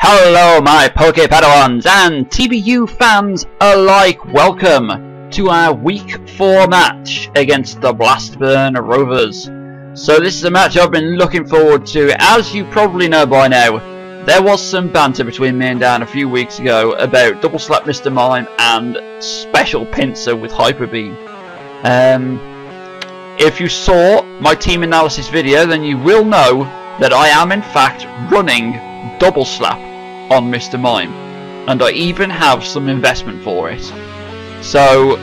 Hello my Poke Padawans and TBU fans alike, welcome to our week 4 match against the Blastburn Rovers. So this is a match I've been looking forward to. As you probably know by now, there was some banter between me and Dan a few weeks ago about Doubleslap Mr. Mime and Special Pincer with Hyper Beam. If you saw my team analysis video, then you will know that I am in fact running Doubleslap on Mr. Mime, and I even have some investment for it. So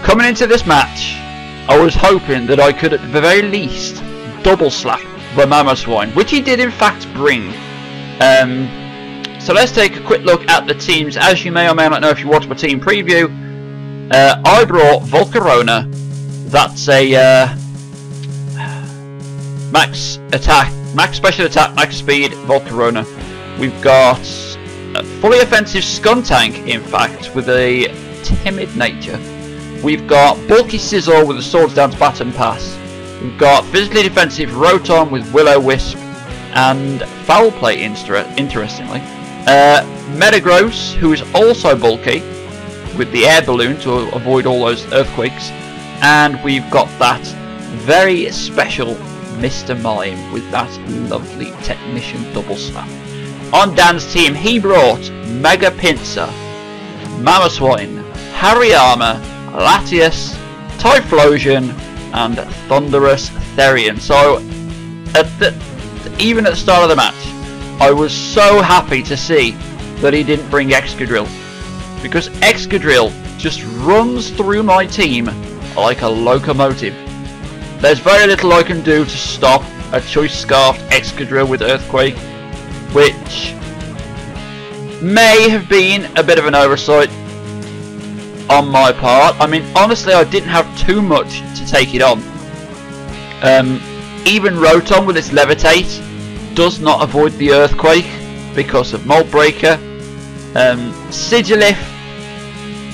coming into this match, I was hoping that I could at the very least Doubleslap the Mamoswine, which he did in fact bring. So let's take a quick look at the teams. As you may or may not know if you watched my team preview, I brought Volcarona. That's a max attack, max special attack, max speed Volcarona. We've got a fully offensive Skuntank, in fact, with a timid nature. We've got bulky Scizor with a Swords Dance Baton Pass. We've got physically defensive Rotom with Will-O-Wisp and Foul Play, interestingly. Metagross, who is also bulky, with the Air Balloon to avoid all those earthquakes. And we've got that very special Mr. Mime with that lovely Technician Doubleslap. On Dan's team, he brought Mega Pinsir, Mamoswine, Hariyama, Latias, Typhlosion, and Thundurus-Therian. So, even at the start of the match, I was so happy to see that he didn't bring Excadrill, because Excadrill just runs through my team like a locomotive. There's very little I can do to stop a Choice Scarfed Excadrill with Earthquake, which may have been a bit of an oversight on my part. I mean, honestly, I didn't have too much to take it on. Even Rotom with its Levitate does not avoid the Earthquake because of Mold Breaker. Sigilyph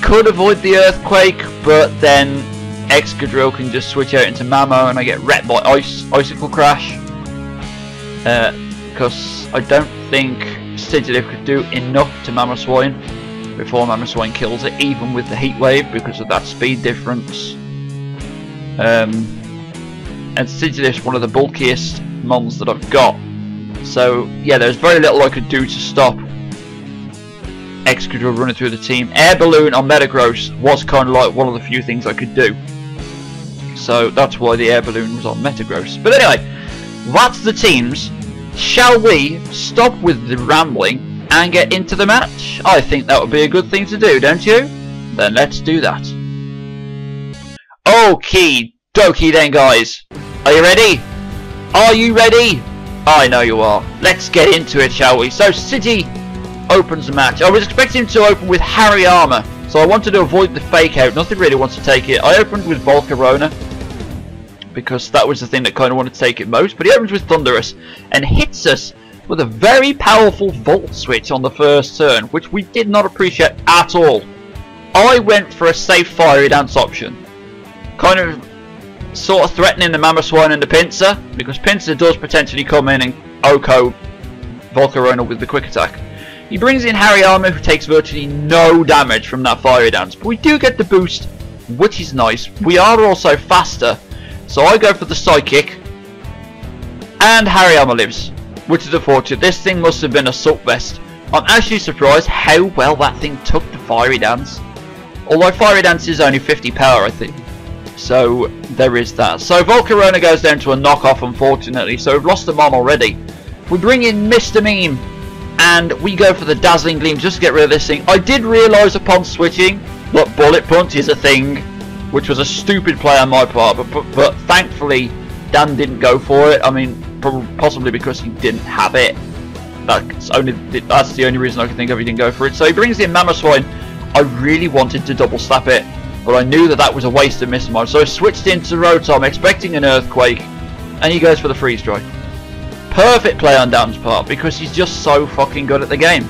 could avoid the Earthquake, but then Excadrill can just switch out into Mamo and I get wrecked by Icicle Crash. Because I don't think Sigilyph could do enough to Mamoswine before Mamoswine kills it, even with the Heat Wave, because of that speed difference. And Sigilyph's one of the bulkiest mons that I've got. So yeah, there's very little I could do to stop Excadrill running through the team. Air Balloon on Metagross was kind of like one of the few things I could do. So that's why the Air Balloon was on Metagross. But anyway, that's the teams. Shall we stop with the rambling and get into the match? I think that would be a good thing to do, don't you? Then let's do that. Okie dokie then, guys. Are you ready? Are you ready? I know you are. Let's get into it, shall we? So City opens the match. I was expecting him to open with Hariyama, so I wanted to avoid the fake out. Nothing really wants to take it. I opened with Volcarona because that was the thing that kind of wanted to take it most, but he opens with Thundurus and hits us with a very powerful Volt Switch on the first turn, which we did not appreciate at all. I went for a safe Fiery Dance option, kind of sort of threatening the Mamoswine and the Pinsir, because Pinsir does potentially come in and OHKO Volcarona with the quick attack. He brings in Hariyama, who takes virtually no damage from that Fiery Dance, but we do get the boost, which is nice. We are also faster, so I go for the Psychic, and Hariyama lives, which is unfortunate. This thing must have been a Assault Vest. I'm actually surprised how well that thing took the Fiery Dance, although Fiery Dance is only 50 power, I think. So there is that. So Volcarona goes down to a knockoff, unfortunately, so we've lost the Mom already. We bring in Mr. Meme, and we go for the Dazzling Gleam just to get rid of this thing. I did realise upon switching that Bullet Punch is a thing, which was a stupid play on my part, but thankfully Dan didn't go for it. I mean, possibly because he didn't have it. That's the only reason I can think of he didn't go for it. So he brings in Mamoswine. I really wanted to Doubleslap it, but I knew that was a waste of Mr. Mime, so I switched into Rotom expecting an Earthquake, and he goes for the Freeze Dry. Perfect play on Dan's part, because he's just so fucking good at the game.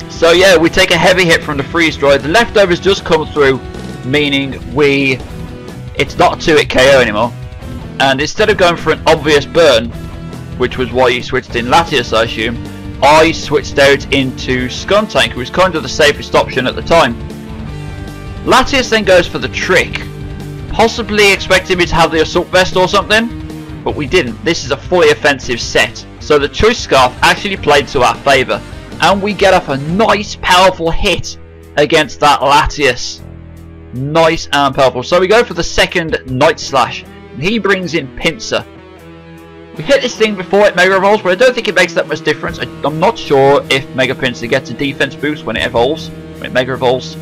So yeah, we take a heavy hit from the Freeze Dry. The leftovers just come through, meaning it's not a 2-hit KO anymore. And instead of going for an obvious burn, which was why he switched in Latias, I assume, I switched out into Skuntank, who was kind of the safest option at the time. Latias then goes for the trick, possibly expecting me to have the Assault Vest or something, but we didn't. This is a fully offensive set, so the Choice Scarf actually played to our favour, and we get off a nice powerful hit against that Latias. Nice and powerful. So we go for the second Night Slash, and he brings in Pinsir. We hit this thing before it Mega Evolves, but I don't think it makes that much difference. I'm not sure if Mega Pinsir gets a defense boost when it evolves, when it Mega Evolves.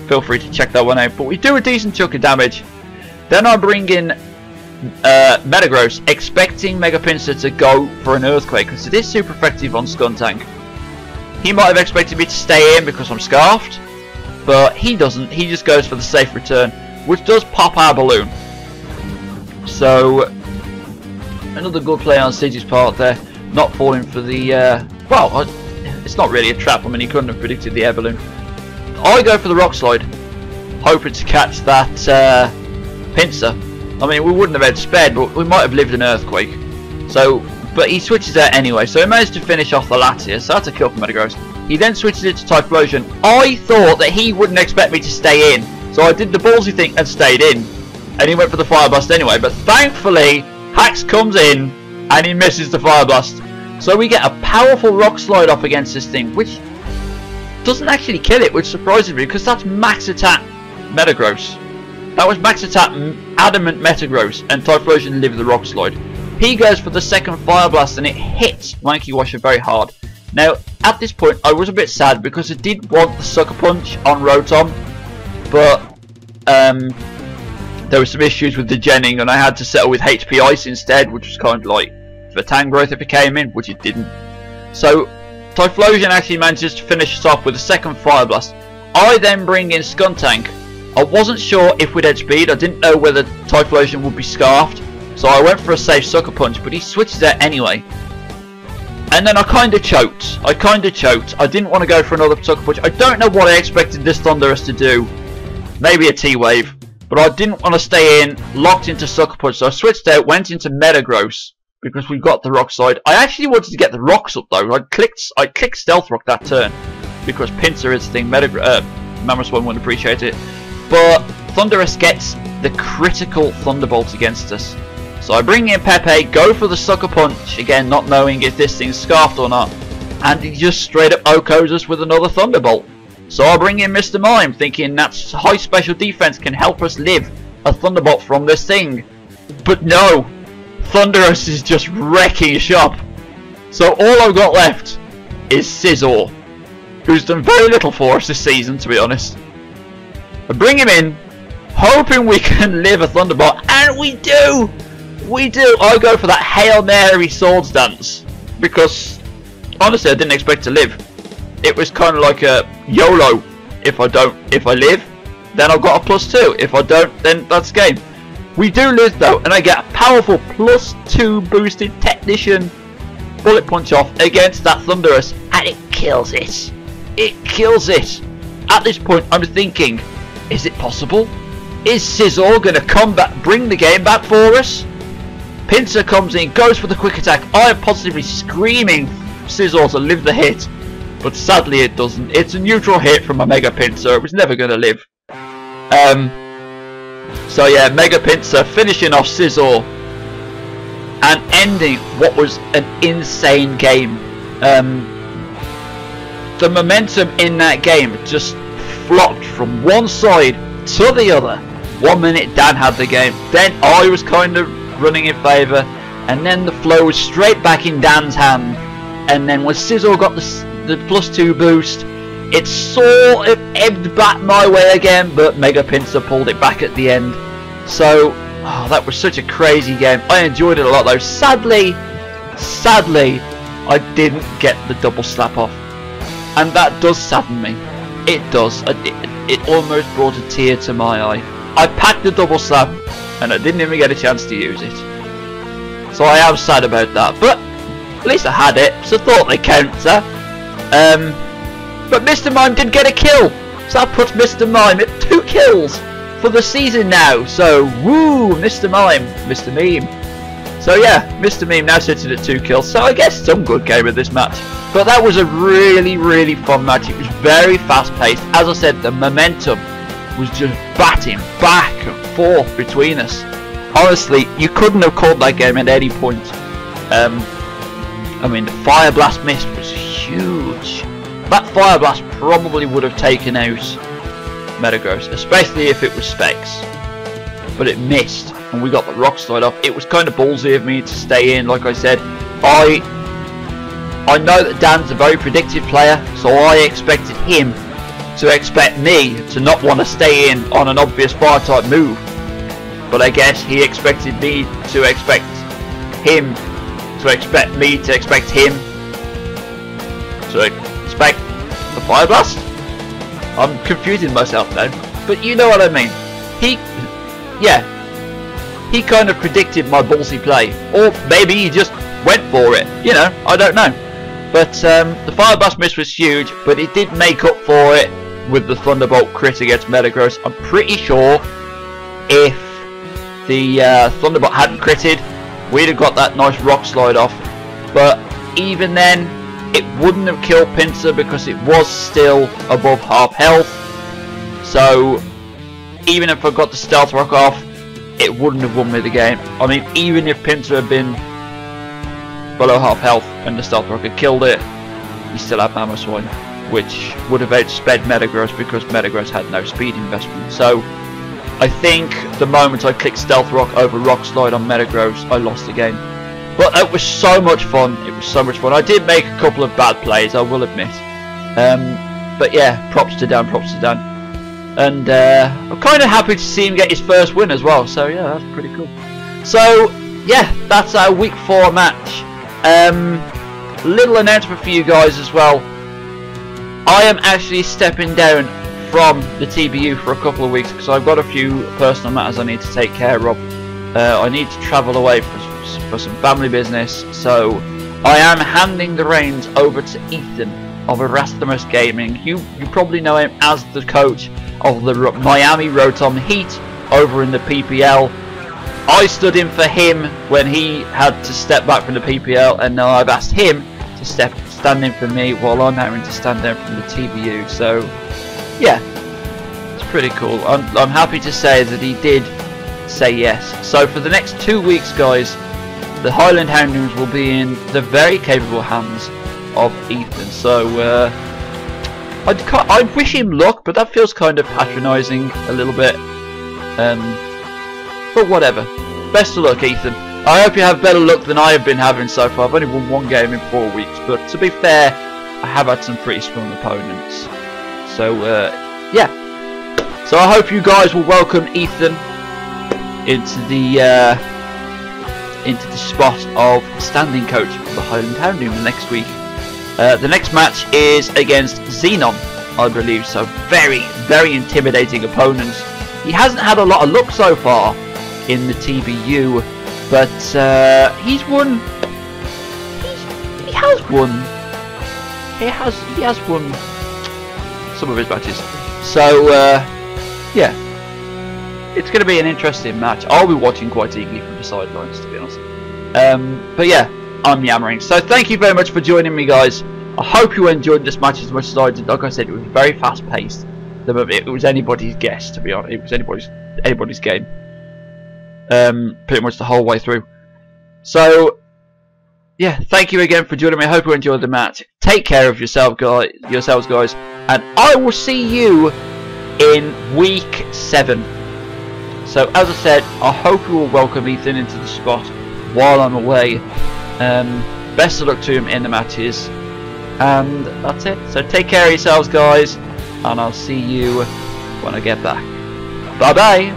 Feel free to check that one out. But we do a decent chunk of damage. Then I bring in Metagross, expecting Mega Pinsir to go for an Earthquake, because it is super effective on Skuntank. He might have expected me to stay in because I'm Scarfed, but he doesn't. He just goes for the safe return, which does pop our balloon. So another good play on Psiji's part there, not falling for the well, it's not really a trap. I mean, he couldn't have predicted the air balloon. I go for the Rock Slide, hoping to catch that Pinsir. I mean, we wouldn't have outspared, but we might have lived an Earthquake. So, but he switches out anyway, so he managed to finish off the Latias, so that's a kill for Metagross. He then switches it to Typhlosion. I thought that he wouldn't expect me to stay in, so I did the ballsy thing and stayed in. And he went for the Fire Blast anyway, but thankfully, Hax comes in and he misses the Fire Blast. So we get a powerful Rock Slide up against this thing, which doesn't actually kill it, which surprises me, because that's Max Attack Metagross. That was Max Attack Adamant Metagross, and Typhlosion lived the Rock Slide. He goes for the second Fire Blast, and it hits Lanky Washer very hard. Now, at this point, I was a bit sad, because I did want the Sucker Punch on Rotom, but there were some issues with the genning, and I had to settle with HP Ice instead, which was kind of like for Tang Growth if it came in, which it didn't. So, Typhlosion actually manages to finish us off with a second Fire Blast. I then bring in Skuntank. I wasn't sure if we'd edge speed. I didn't know whether Typhlosion would be Scarfed, so I went for a safe Sucker Punch, but he switches out anyway. And then I kind of choked. I didn't want to go for another Sucker Punch. I don't know what I expected this Thundurus to do. Maybe a T-Wave, but I didn't want to stay in, locked into Sucker Punch, so I switched out, went into Metagross, because we got the Rock Slide. I actually wanted to get the Rocks up though. I clicked Stealth Rock that turn, because Pinsir is the thing. Mamoswine wouldn't appreciate it. But Thundurus gets the critical Thunderbolt against us. So I bring in Pepe, go for the Sucker Punch, again not knowing if this thing's Scarfed or not. And he just straight up OHKOs us with another Thunderbolt. So I bring in Mr. Mime, thinking that high special defense can help us live a Thunderbolt from this thing. But no, Thundurus is just wrecking shop. So all I've got left is Scizor, who's done very little for us this season, to be honest. I bring him in, hoping we can live a Thunderbolt, and we do! We do! I go for that Hail Mary Swords Dance, because honestly I didn't expect to live. It was kind of like a YOLO. If I live, then I've got a +2. If I don't, then that's game. We do live though, and I get a powerful +2 boosted Technician Bullet Punch off against that Thundurus, and it kills it. It kills it. At this point I'm thinking, is it possible? Is Scizor going to come back, bring the game back for us? Pinsir comes in, goes for the Quick Attack. I am positively screaming Scizor to live the hit, but sadly it doesn't. It's a neutral hit from a Mega Pinsir. It was never going to live. So yeah, Mega Pinsir finishing off Scizor and ending what was an insane game. The momentum in that game just flopped from one side to the other. 1 minute Dan had the game, then I was kind of running in favour, and then the flow was straight back in Dan's hand, and then when Scizor got the +2 boost, it sort of ebbed back my way again, but Mega Pinsir pulled it back at the end. So that was such a crazy game. I enjoyed it a lot though. Sadly I didn't get the double slap off, and that does sadden me. It does. It almost brought a tear to my eye. I packed the double slap and I didn't even get a chance to use it. So I am sad about that, but at least I had it, so I thought they counter. But Mr. Mime did get a kill, so that puts Mr. Mime at 2 kills for the season now. So woo, Mr. Mime, Mr. Meme. So yeah, Mr. Meme now sitting at 2 kills, so I guess some good game of this match. But that was a really fun match. It was very fast paced. As I said, the momentum was just batting back and forth between us. Honestly, you couldn't have called that game at any point. I mean, the Fire Blast miss was huge. That Fire Blast probably would have taken out Metagross, especially if it was Specs. But it missed, and we got the Rock Slide off. It was kind of ballsy of me to stay in, like I said. I know that Dan's a very predictive player, so I expected him to expect me to not want to stay in on an obvious fire type move. But I guess he expected me to expect him to expect me to expect him to expect the Fire Blast. I'm confusing myself now, but you know what I mean. He kind of predicted my ballsy play, or maybe he just went for it. You know, I don't know. But the Fire Blast miss was huge, but it did make up for it with the Thunderbolt crit against Metagross. I'm pretty sure if the Thunderbolt hadn't critted, we'd have got that nice Rock Slide off. But even then, it wouldn't have killed Pinsir because it was still above half health. So even if I got the Stealth Rock off, it wouldn't have won me the game. I mean, even if Pinsir had been below half health and the Stealth Rock had killed it, he still had Mamoswine, which would have outsped Metagross because Metagross had no speed investment. So I think the moment I clicked Stealth Rock over Rock Slide on Metagross, I lost the game. But it was so much fun. It was so much fun. I did make a couple of bad plays, I will admit. But yeah, props to Dan, props to Dan. And I'm kind of happy to see him get his first win as well. So yeah, that's pretty cool. So yeah, that's our week 4 match. Little announcement for you guys as well. I am actually stepping down from the TBU for a couple of weeks because I've got a few personal matters I need to take care of. I need to travel away for some family business, so I am handing the reins over to Ethan of Erasthamus Gaming. You probably know him as the coach of the Miami Rotom Heat over in the PPL. I stood in for him when he had to step back from the PPL, and now I've asked him to stand in for me while I'm having to stand down from the TBU. So yeah, it's pretty cool. I'm happy to say that he did say yes. So for the next 2 weeks, guys, the Highland Houndoms will be in the very capable hands of Ethan. So I wish him luck, but that feels kind of patronising a little bit. But whatever. Best of luck, Ethan. I hope you have better luck than I have been having so far. I've only won 1 game in 4 weeks, but to be fair, I have had some pretty strong opponents. So yeah. So I hope you guys will welcome Ethan into the spot of standing coach for the Highland Houndoms next week. The next match is against Xenon, I believe. So very intimidating opponent. He hasn't had a lot of luck so far in the TBU, but he's won. He has won some of his matches. So yeah, it's going to be an interesting match. I'll be watching quite eagerly from the sidelines, to be honest. But yeah, I'm yammering. So thank you very much for joining me, guys. I hope you enjoyed this match as much as I did. Like I said, it was very fast paced. It was anybody's guess, to be honest. It was anybody's game. Pretty much the whole way through. So yeah, thank you again for joining me. I hope you enjoyed the match. Take care of yourselves, guys, and I will see you in week 7. So as I said, I hope you will welcome Ethan into the spot while I'm away. Best of luck to him in the matches, and that's it. So take care of yourselves, guys, and I'll see you when I get back. Bye bye.